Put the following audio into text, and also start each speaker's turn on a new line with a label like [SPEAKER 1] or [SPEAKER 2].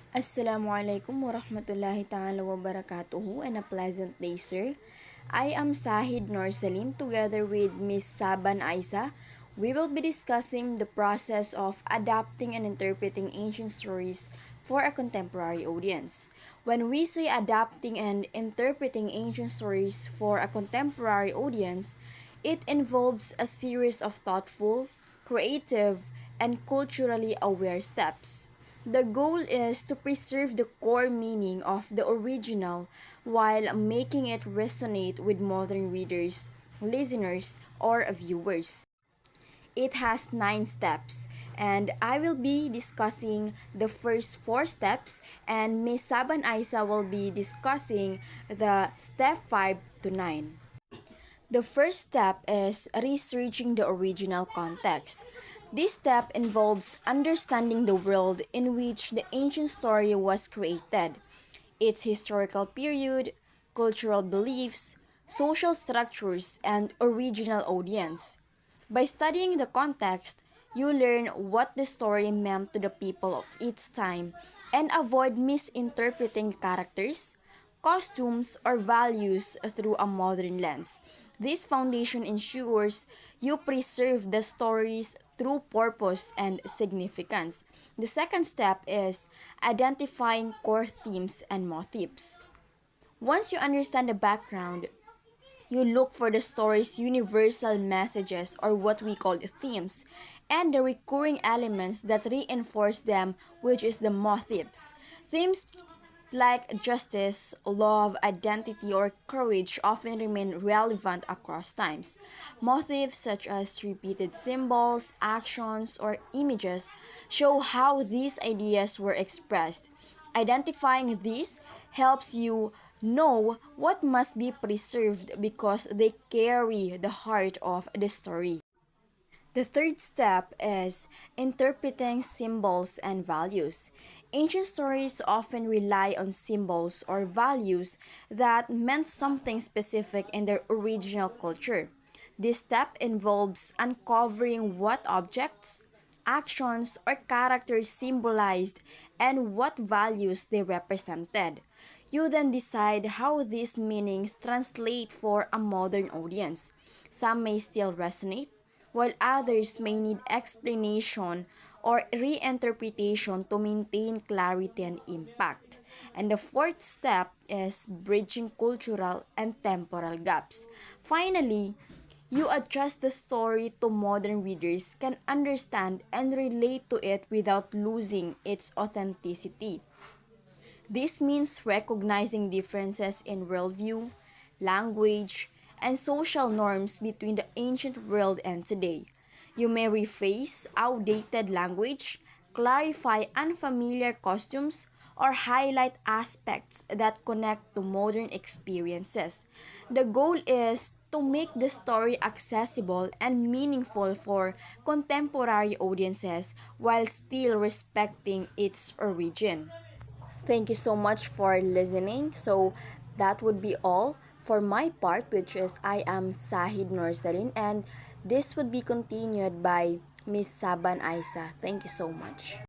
[SPEAKER 1] Assalamualaikum warahmatullahi ta'ala wabarakatuhu and a pleasant day, sir. I am Sahid Norsalin together with Miss Saban Aisa. We will be discussing the process of adapting and interpreting ancient stories for a contemporary audience. When we say adapting and interpreting ancient stories for a contemporary audience, it involves a series of thoughtful, creative, and culturally aware steps. The goal is to preserve the core meaning of the original while making it resonate with modern readers, listeners, or viewers. It has 9 steps, and I will be discussing the first 4 steps, and Miss Saban Aisa will be discussing the step 5 to 9. The first step is researching the original context. This step involves understanding the world in which the ancient story was created, its historical period, cultural beliefs, social structures, and original audience. By studying the context, you learn what the story meant to the people of its time and avoid misinterpreting characters, costumes, or values through a modern lens. This foundation ensures you preserve the story's true purpose and significance. The second step is identifying core themes and motifs. Once you understand the background, you look for the story's universal messages, or what we call themes, and the recurring elements that reinforce them, which is the motifs. Themes like justice, love, identity, or courage often remain relevant across times. Motifs such as repeated symbols, actions, or images show how these ideas were expressed. Identifying these helps you know what must be preserved because they carry the heart of the story. The third step is interpreting symbols and values. Ancient stories often rely on symbols or values that meant something specific in their original culture. This step involves uncovering what objects, actions, or characters symbolized and what values they represented. You then decide how these meanings translate for a modern audience. Some may still resonate, while others may need explanation or reinterpretation to maintain clarity and impact. And the fourth step is bridging cultural and temporal gaps. Finally, you adjust the story to modern readers can understand and relate to it without losing its authenticity. This means recognizing differences in worldview, language, and social norms between the ancient world and today. You may rephrase outdated language, clarify unfamiliar costumes, or highlight aspects that connect to modern experiences. The goal is to make the story accessible and meaningful for contemporary audiences while still respecting its origin. Thank you so much for listening. So that would be all for my part, which is I am Sahid Norsarin, and this would be continued by Miss Saban Aisa. Thank you so much.